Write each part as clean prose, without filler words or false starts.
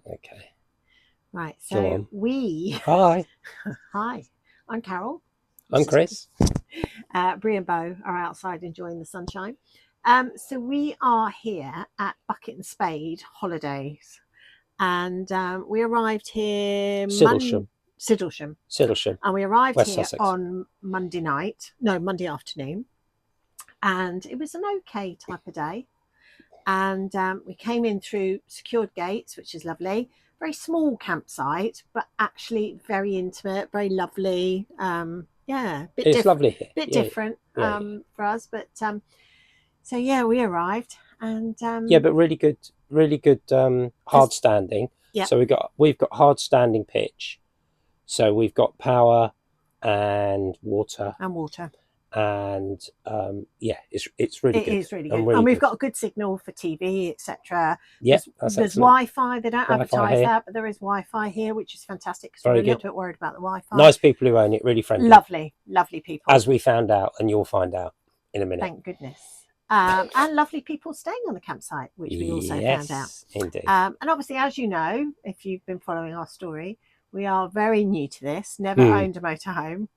Okay. Right, Go so on. we... Hi, Hi, I'm Carol. I'm Chris. Brie and Bo are outside enjoying the sunshine. So we are here at Bucket and Spade Holidays, and we arrived here Siddlesham. Siddlesham, Siddlesham, and we arrived West here Sussex. on Monday afternoon, and it was an okay type of day. And we came in through secured gates, which is lovely. Very small campsite, but actually very intimate, very lovely. Yeah, It's lovely here. bit Yeah, different yeah, for us. But so yeah, we arrived, and yeah. But really good hard just standing. yeah, So we've got hard standing pitch. So we've got power and water, and water. and yeah, it's really It good is really and good, really and we've good. got a good signal for TV, etc. Yeah, that's There's excellent. Wi-Fi. They don't Wi-Fi advertise here, that, but there is Wi-Fi here, which is fantastic because we were very a little good. bit worried about the Wi-Fi. Nice people who own it, really friendly, Lovely, lovely people. as we found out, and you'll find out in a minute. Thank goodness. And lovely people staying on the campsite, which we also found out. Yes, indeed. And obviously, as you know, if you've been following our story, we are very new to this, never owned a motorhome,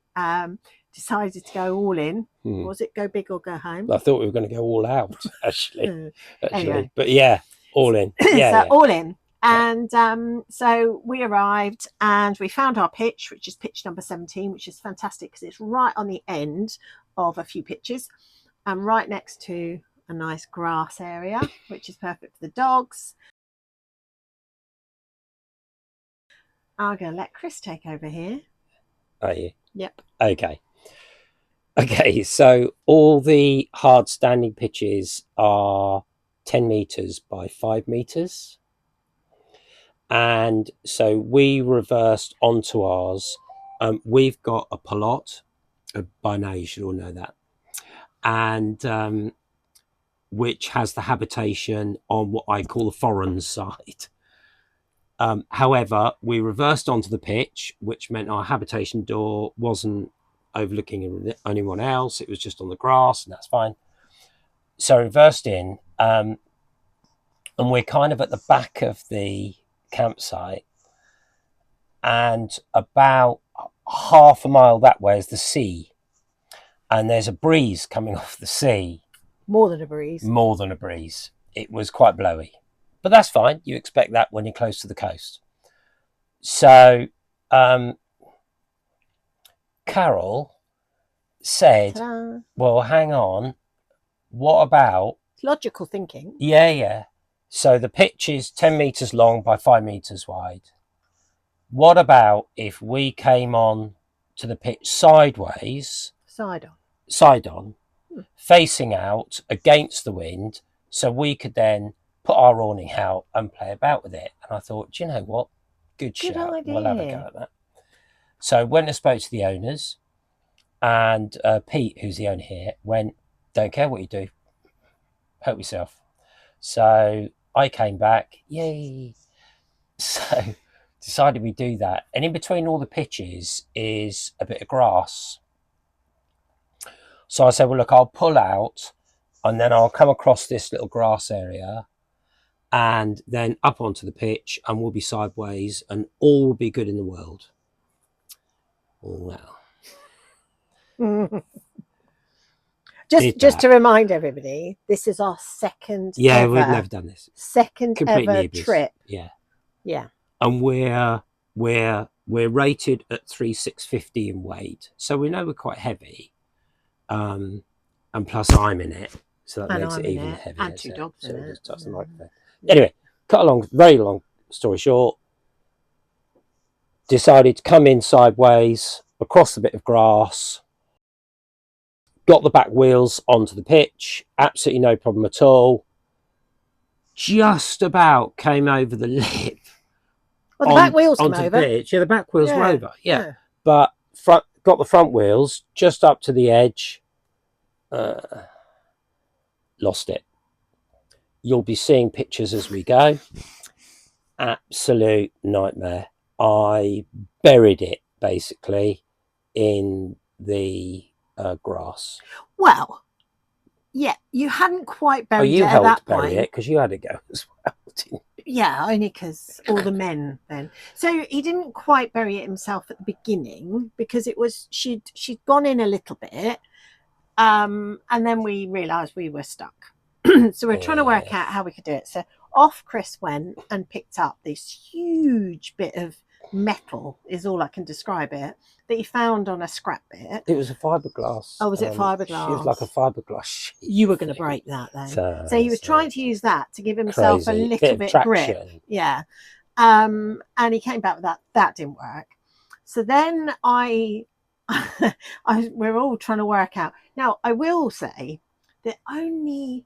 decided to go all in. Was it go big or go home? I thought we were going to go all out, actually. Anyway. But yeah, all in. Yeah, So yeah. all in. And so we arrived and we found our pitch, which is pitch number 17, which is fantastic because it's right on the end of a few pitches and right next to a nice grass area, which is perfect for the dogs. I'm going to let Chris take over here. Are you? Yep. Okay. Okay, so all the hard standing pitches are 10 metres by 5 metres. And so we reversed onto ours. We've got a palot. By now you should all know that. And which has the habitation on what I call the foreign side. However, we reversed onto the pitch, which meant our habitation door wasn't overlooking anyone else. It was just on the grass, and that's fine. So reversed in, and we're kind of at the back of the campsite, and about half a mile that way is the sea, and there's a breeze coming off the sea. More than a breeze. More than a breeze. It was quite blowy. But that's fine. You expect that when you're close to the coast. So Carol said, Ta-da. well, hang on. What about... Logical thinking. Yeah. So the pitch is 10 metres long by 5 metres wide. What about if we came on to the pitch sideways? Side on. Facing out against the wind, so we could then put our awning out and play about with it. And I thought, do you know what? Good shout. Idea. We'll have a go at that. So went and spoke to the owners, and Pete, who's the owner here, went, don't care what you do, help yourself. So I came back, yay. So decided we do that. And in between all the pitches is a bit of grass. So I said, well, look, I'll pull out and then I'll come across this little grass area and then up onto the pitch, and we'll be sideways and all will be good in the world. Well. Just to remind everybody, this is our second ever, we've never done this. Second complete ever newbies. Trip. Yeah. And we're rated at 3,650 in weight. So we know we're quite heavy. And plus I'm in it, so that makes it even heavier. And two dogs in it. Touch the microphone. Anyway, cut a very long story short, decided to come in sideways across a bit of grass, got the back wheels onto the pitch, absolutely no problem at all. Just about came over the lip. Well, the back wheels came over. The pitch. Yeah, the back wheels were over. Yeah. But got the front wheels just up to the edge. Lost it. You'll be seeing pictures as we go. Absolute nightmare. I buried it basically in the grass. Well, yeah, you hadn't quite buried it at that point. You helped bury it because you had to go as well, didn't you? Yeah, only because all the men then. So he didn't quite bury it himself at the beginning because it was she'd gone in a little bit, and then we realised we were stuck. So we're trying to work out how we could do it. So off Chris went and picked up this huge bit of metal, is all I can describe it, that he found on a scrap bit. It was a fiberglass. Oh, was it fiberglass? It was like a fiberglass sheet. You were going to break that then. So he was trying to use that to give himself crazy. a little bit of grip. Yeah. And he came back with that. That didn't work. So then we're all trying to work out. Now, I will say that only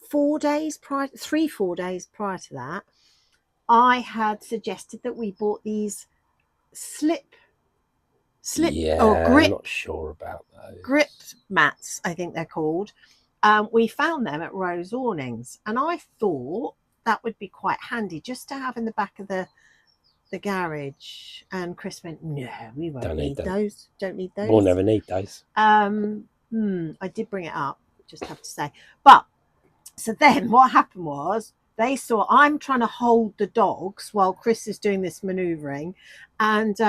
4 days prior, 3-4 days prior to that, I had suggested that we bought these slip or grip. I'm not sure about those. Grip mats, I think they're called. We found them at Rose Awnings, and I thought that would be quite handy just to have in the back of the garage. And Chris went, no, we won't need those. Don't need those. We'll never need those. I did bring it up, just have to say. But so then what happened was they saw I'm trying to hold the dogs while Chris is doing this manoeuvring, and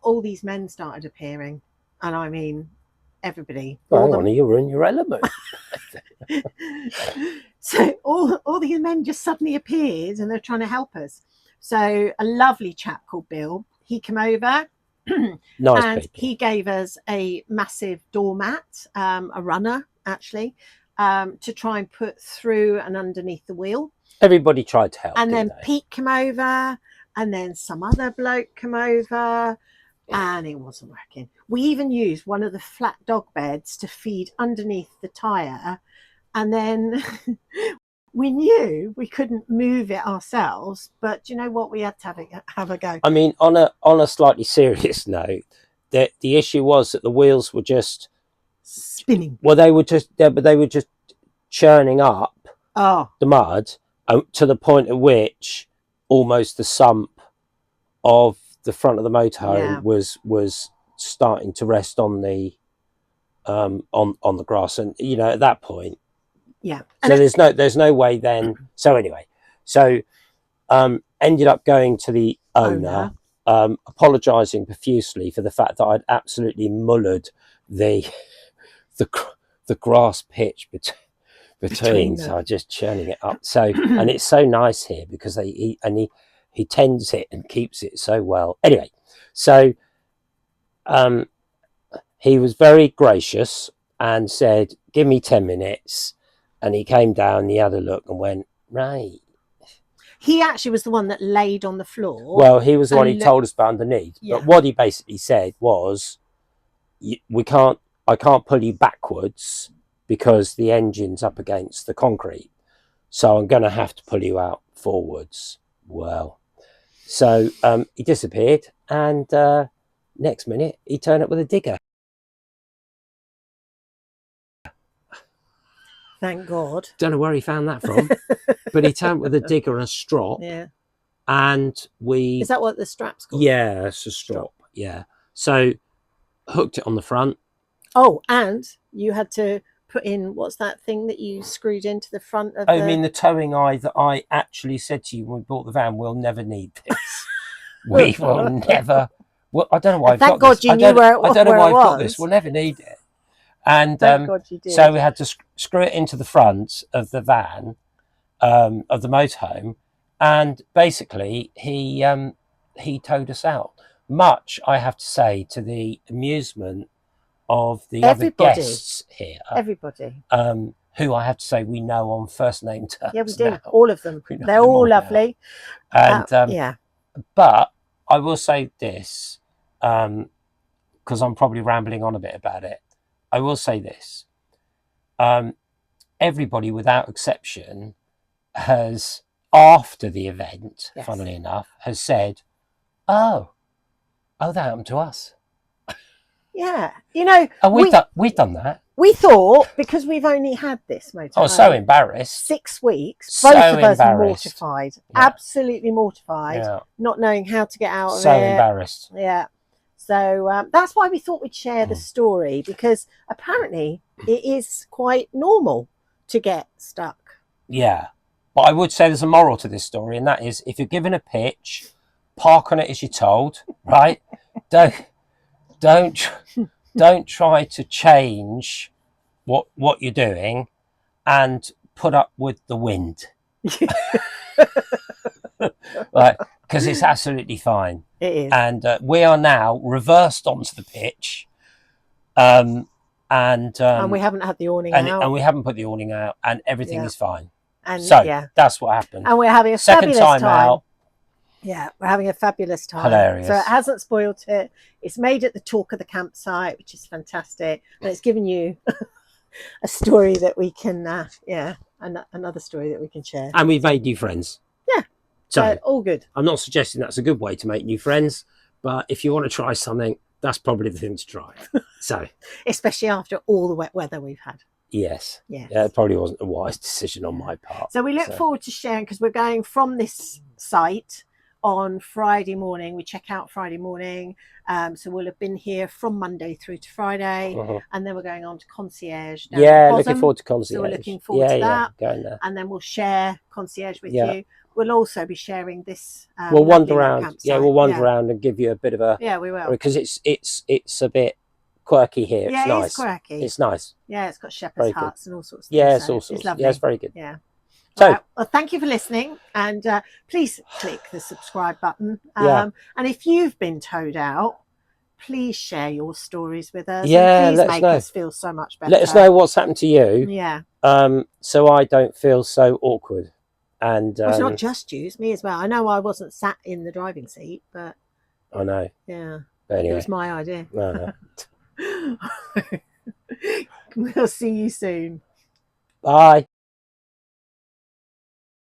all these men started appearing, and I mean everybody. Well, you were in your element. So all these men just suddenly appeared, and they're trying to help us. So a lovely chap called Bill, he came over. Nice and people. He gave us a massive doormat, a runner actually, to try and put through and underneath the wheel. Everybody tried to help. And then Pete came over, and then some other bloke came over, and it wasn't working. We even used one of the flat dog beds to feed underneath the tyre, and then we knew we couldn't move it ourselves, but you know what? We had to have a go. I mean, on a slightly serious note, the issue was that the wheels were just spinning. Well, they were just churning up the mud to the point at which almost the sump of the front of the motorhome was starting to rest on the on the grass, and you know, at that point. Yeah. So there's no way then. So anyway, ended up going to the owner, apologising profusely for the fact that I'd absolutely mullered the grass pitch between. So I'm just churning it up. So and it's so nice here because he tends it and keeps it so well. Anyway, so he was very gracious and said, "Give me 10 minutes." And he came down, he had a look and went, right. He actually was the one that laid on the floor. Well, he was the one who told us about underneath. Yeah. But what he basically said was, I can't pull you backwards because the engine's up against the concrete. So I'm going to have to pull you out forwards. Well, so he disappeared, and next minute he turned up with a digger. Thank God. Don't know where he found that from, but he turned with a digger and a strop. Yeah. And Is that what the strap's called? Yeah, it's a strop. Yeah. So hooked it on the front. Oh, and you had to put in, what's that thing that you screwed into the front of I mean the towing eye that I actually said to you when we bought the van, we'll never need this. We will never. Well, I don't know why I've got this. Thank God you knew where it was. I don't know why I've got this. We'll never need it. And thank God you did. So we had to screw it into the front of the van, of the motorhome, and basically he towed us out. Much, I have to say, to the amusement of the other guests here. Everybody. Who I have to say we know on first name terms. Yeah, we do. Now. All of them. They're all lovely. And yeah. But I will say this, because I'm probably rambling on a bit about it. I will say this. Everybody, without exception, has, after the event, funnily enough, has said, oh, that happened to us. Yeah. You know, and we've done that. We thought, because we've only had this motorhome. I was so embarrassed. 6 weeks. Both of us mortified. Yeah. Absolutely mortified. Yeah. Not knowing how to get out of it. So embarrassed. Yeah. So that's why we thought we'd share the story, because apparently it is quite normal to get stuck. Yeah. But I would say there's a moral to this story, and that is if you're given a pitch, park on it as you're told, right? don't don't don't try to change what you're doing and put up with the wind. Right, because it's absolutely fine. It is. And we are now reversed onto the pitch, and we haven't had the awning and out. we haven't put the awning out, and everything is fine. And so that's what happened. And we're having a second fabulous time out. Yeah, we're having a fabulous time. Hilarious. So it hasn't spoiled it. It's made it the talk of the campsite, which is fantastic, and it's given you a story that we can, another story that we can share. And we've made new friends. Yeah. So all good. I'm not suggesting that's a good way to make new friends, but if you want to try something, that's probably the thing to try. So, especially after all the wet weather we've had. Yes. Yeah, it probably wasn't a wise decision on my part. So we look forward to sharing, because we're going from this site on Friday morning. We check out Friday morning. So we'll have been here from Monday through to Friday, and then we're going on to concierge. Looking forward to concierge. So we're looking forward to that. Going there. And then we'll share concierge with you. We'll also be sharing this. We'll wander around. Campsite. Yeah, we'll wander around and give you a bit of a. Yeah, we will. Because it's a bit quirky here. Yeah, it's nice. It's quirky. It's nice. Yeah, it's got shepherd's huts and all sorts of things. Yeah, it's all sorts. Yeah, it's very good. Yeah. So, well, thank you for listening, and please click the subscribe button. And if you've been towed out, please share your stories with us. Yeah, and please make us feel so much better. Let us know what's happened to you. Yeah. So I don't feel so awkward. And it's not just you, it's me as well. I know I wasn't sat in the driving seat, but I know. Yeah. But anyway, it was my idea. No. We'll see you soon. Bye.